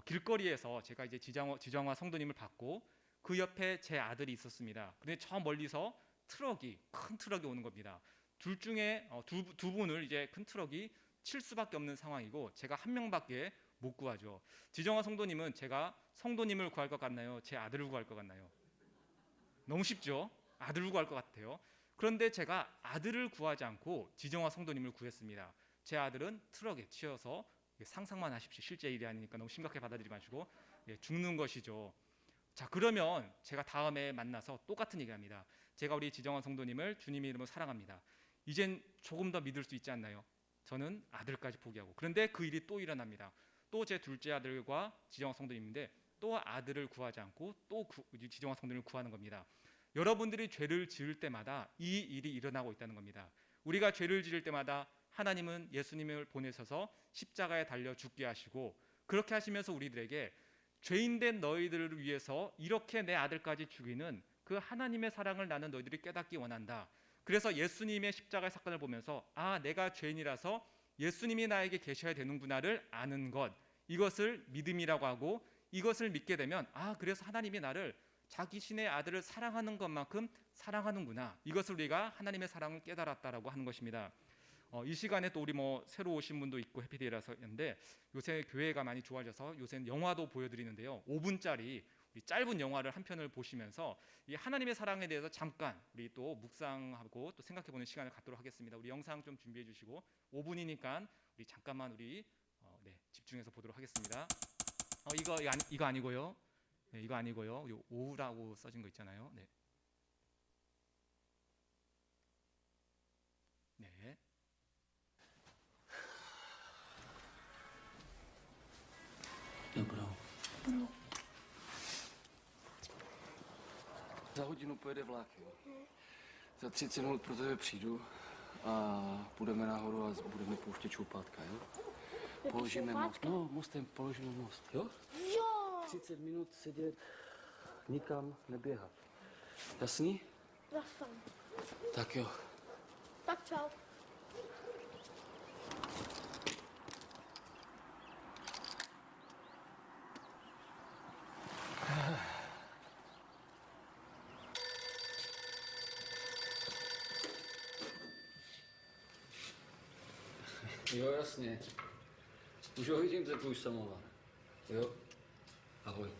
길거리에서 제가 이제 지정화 성도님을 받고 그 옆에 제 아들이 있었습니다. 근데 저 멀리서 큰 트럭이 오는 겁니다. 둘 중에 두 분을 이제 큰 트럭이 칠 수밖에 없는 상황이고 제가 한 명밖에 못 구하죠. 지정화 성도님은 제가 성도님을 구할 것 같나요? 제 아들을 구할 것 같나요? 너무 쉽죠? 아들을 구할 것 같아요. 그런데 제가 아들을 구하지 않고 지정화 성도님을 구했습니다. 제 아들은 트럭에 치여서 상상만 하십시오. 실제 일이 아니니까 너무 심각하게 받아들이지 마시고 죽는 것이죠. 자, 그러면 제가 다음에 만나서 똑같은 얘기합니다. 제가 우리 지정화 성도님을 주님의 이름으로 사랑합니다. 이젠 조금 더 믿을 수 있지 않나요? 저는 아들까지 포기하고 그런데 그 일이 또 일어납니다. 또 제 둘째 아들과 지정화 성도님인데 또 아들을 구하지 않고 또 지정화 성도님을 구하는 겁니다. 여러분들이 죄를 지을 때마다 이 일이 일어나고 있다는 겁니다. 우리가 죄를 지을 때마다 하나님은 예수님을 보내셔서 십자가에 달려 죽게 하시고 그렇게 하시면서 우리들에게 죄인된 너희들을 위해서 이렇게 내 아들까지 죽이는 그 하나님의 사랑을 나는 너희들이 깨닫기 원한다. 그래서 예수님의 십자가의 사건을 보면서 내가 죄인이라서 예수님이 나에게 계셔야 되는구나를 아는 것, 이것을 믿음이라고 하고 이것을 믿게 되면 그래서 하나님이 나를 자기 신의 아들을 사랑하는 것만큼 사랑하는구나. 이것을 우리가 하나님의 사랑을 깨달았다라고 하는 것입니다. 이 시간에 또 우리 새로 오신 분도 있고 해피데이라서인데 요새 교회가 많이 좋아져서 요새는 영화도 보여드리는데요. 5분짜리 우리 짧은 영화를 한 편을 보시면서 이 하나님의 사랑에 대해서 잠깐 우리 또 묵상하고 또 생각해보는 시간을 갖도록 하겠습니다. 우리 영상 좀 준비해 주시고 5분이니까 우리 잠깐만 우리 집중해서 보도록 하겠습니다. 이거 아니고요. 네, 이거 아니고요. 요 오후라고 써진 거 있잖아요. 네. 네. Dobrou. Za hodinu pojede vlak, jo. Za 30 minut pro tebe přijdu a půjdeme nahoru a budeme pouštět šoupátka, jo. Položíme most. No, mostem položíme most, jo? Jo, 30 minut sedět, nikam neběhat. Jasný? jasný. Tak jo. Tak čau. Jo, jasně. Už ho vidím, to už samovar. Jo? Ahoj.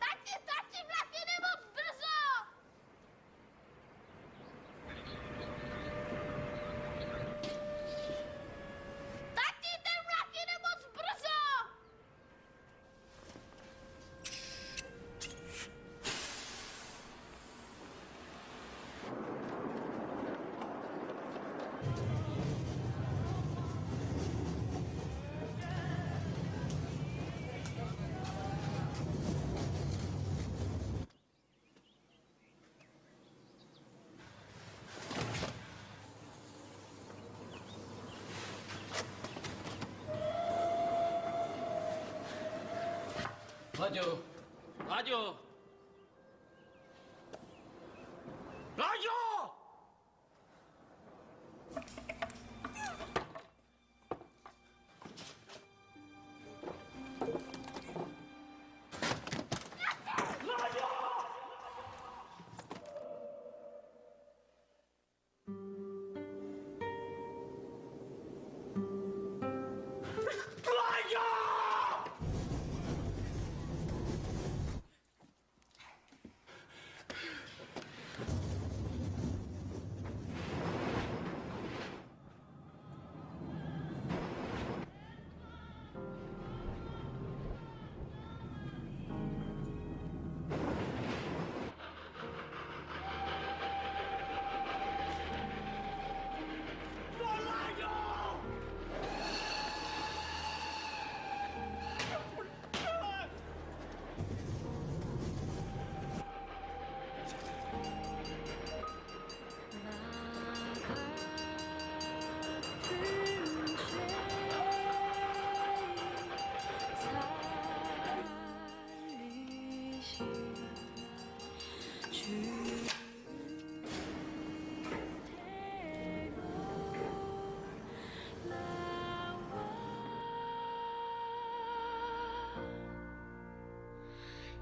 Tati, vlak jede moc brzo! Tati, ten vlak jede moc brzo! Láďo! Láďo! Láďo!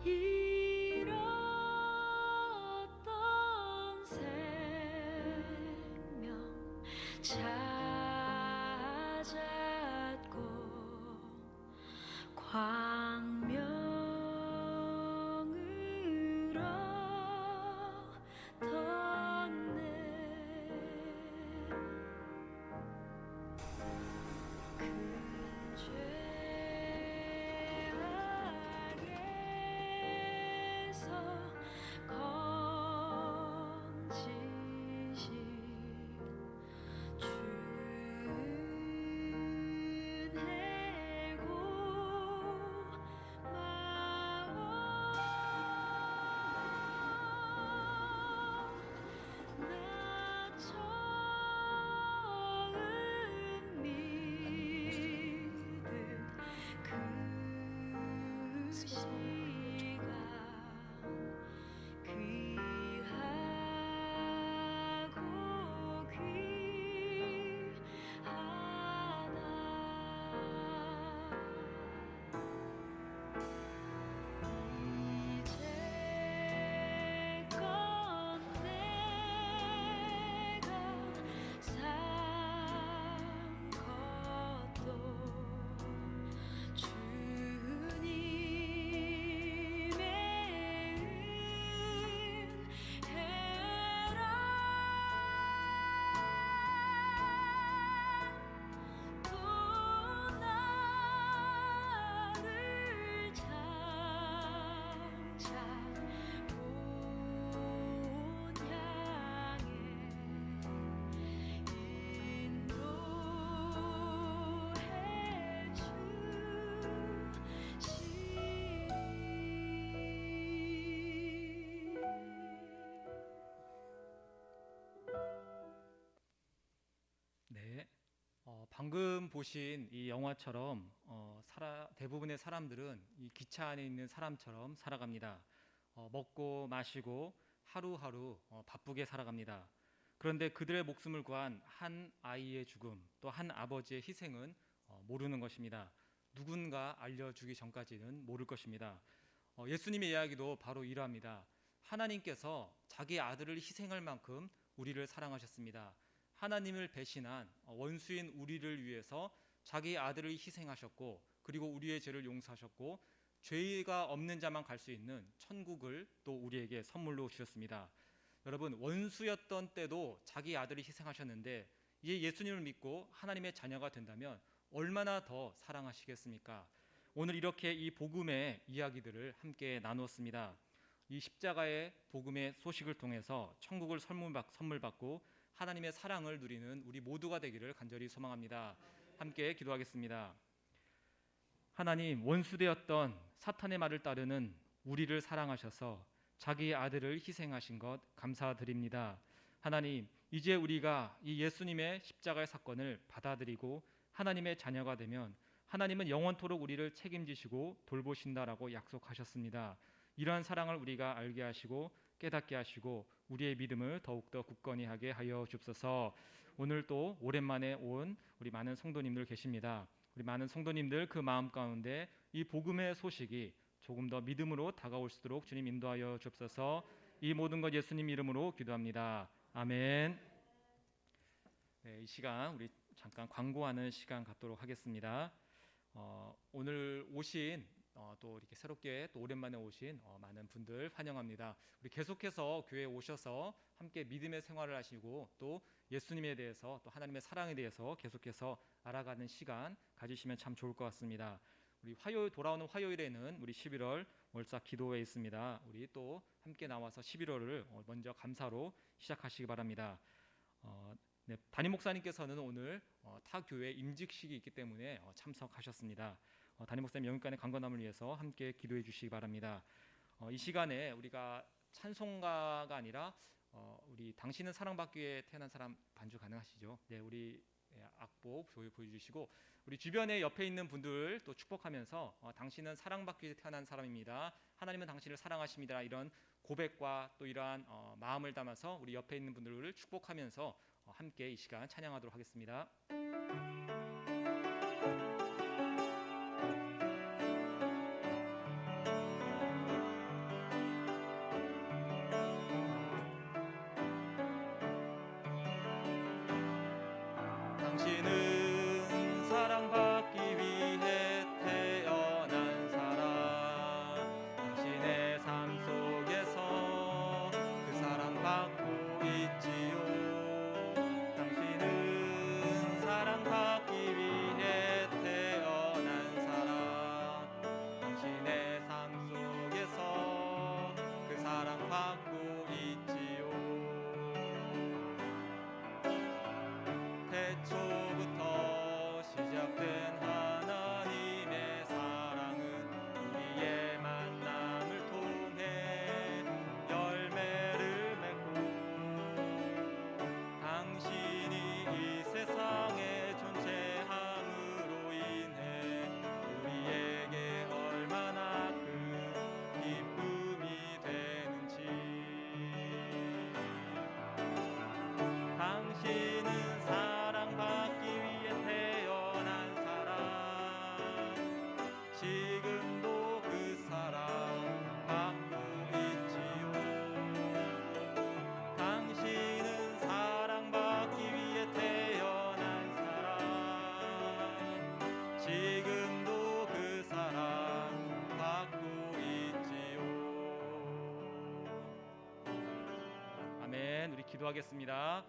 잃었던 생명 광명으로 떴네. 그 죄악에서 건지신 준혜고 마오 나 처음 믿은 그 시간 귀하고 귀하다. 이제껏 내가 산 것도 주님의 은혜라. 또 나를 장차 본 향해 인도해 주시리. 네. 방금 보신 이 영화처럼 대부분의 사람들은 이 기차 안에 있는 사람처럼 살아갑니다. 먹고 마시고 하루하루 바쁘게 살아갑니다. 그런데 그들의 목숨을 구한 한 아이의 죽음, 또 한 아버지의 희생은 모르는 것입니다. 누군가 알려주기 전까지는 모를 것입니다. 예수님의 이야기도 바로 이러합니다. 하나님께서 자기 아들을 희생할 만큼 우리를 사랑하셨습니다. 하나님을 배신한 원수인 우리를 위해서 자기 아들을 희생하셨고, 그리고 우리의 죄를 용서하셨고, 죄가 없는 자만 갈 수 있는 천국을 또 우리에게 선물로 주셨습니다. 여러분, 원수였던 때도 자기 아들을 희생하셨는데 이 예수님을 믿고 하나님의 자녀가 된다면 얼마나 더 사랑하시겠습니까? 오늘 이렇게 이 복음의 이야기들을 함께 나누었습니다. 이 십자가의 복음의 소식을 통해서 천국을 선물 받고 하나님의 사랑을 누리는 우리 모두가 되기를 간절히 소망합니다. 함께 기도하겠습니다. 하나님, 원수되었던 사탄의 말을 따르는 우리를 사랑하셔서 자기 아들을 희생하신 것 감사드립니다. 하나님, 이제 우리가 이 예수님의 십자가의 사건을 받아들이고 하나님의 자녀가 되면 하나님은 영원토록 우리를 책임지시고 돌보신다라고 약속하셨습니다. 이러한 사랑을 우리가 알게 하시고 깨닫게 하시고 우리의 믿음을 더욱더 굳건히 하게 하여 주옵소서. 오늘 또 오랜만에 온 우리 많은 성도님들 계십니다. 우리 많은 성도님들 그 마음 가운데 이 복음의 소식이 조금 더 믿음으로 다가올 수 있도록 주님 인도하여 주옵소서. 이 모든 것 예수님 이름으로 기도합니다. 아멘. 네, 이 시간 우리 잠깐 광고하는 시간 갖도록 하겠습니다. 오늘 오신 또 이렇게 새롭게 또 오랜만에 오신 많은 분들 환영합니다. 우리 계속해서 교회에 오셔서 함께 믿음의 생활을 하시고 또 예수님에 대해서 또 하나님의 사랑에 대해서 계속해서 알아가는 시간 가지시면 참 좋을 것 같습니다. 우리 돌아오는 화요일에는 우리 11월 월삭 기도회 있습니다. 우리 또 함께 나와서 11월을 먼저 감사로 시작하시기 바랍니다. 네, 담임 목사님께서는 오늘 타 교회 임직식이 있기 때문에 참석하셨습니다. 담임 목사님 영육간의 강건함을 위해서 함께 기도해 주시기 바랍니다. 이 시간에 우리가 찬송가가 아니라 우리 당신은 사랑받기 위해 태어난 사람 반주 가능하시죠? 네, 우리 악보 보여주시고 우리 주변에 옆에 있는 분들 또 축복하면서 당신은 사랑받기 위해 태어난 사람입니다. 하나님은 당신을 사랑하십니다. 이런 고백과 또 이러한 마음을 담아서 우리 옆에 있는 분들을 축복하면서 함께 이 시간 찬양하도록 하겠습니다. 당신은 사랑받기 위해 태어난 지금도 그 사랑 받고 있지요. 당신은 사랑받기 위해 태어난 사람, 지금도 그 사랑 받고 있지요. 아멘. 우리 기도하겠습니다.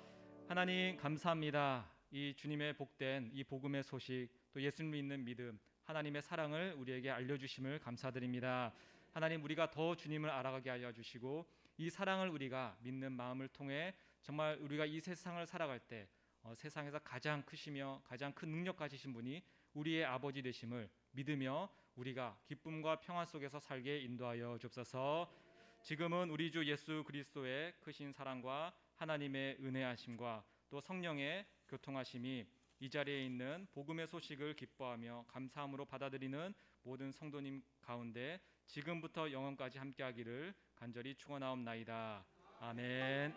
하나님 감사합니다. 이 주님의 복된 이 복음의 소식, 또 예수님을 믿는 믿음, 하나님의 사랑을 우리에게 알려주심을 감사드립니다. 하나님, 우리가 더 주님을 알아가게 하여 주시고 이 사랑을 우리가 믿는 마음을 통해 정말 우리가 이 세상을 살아갈 때 세상에서 가장 크시며 가장 큰 능력 가지신 분이 우리의 아버지 되심을 믿으며 우리가 기쁨과 평안 속에서 살게 인도하여 주옵소서. 지금은 우리 주 예수 그리스도의 크신 사랑과 하나님의 은혜하심과 또 성령의 교통하심이 이 자리에 있는 복음의 소식을 기뻐하며 감사함으로 받아들이는 모든 성도님 가운데 지금부터 영원까지 함께하기를 간절히 축원하옵나이다. 아멘.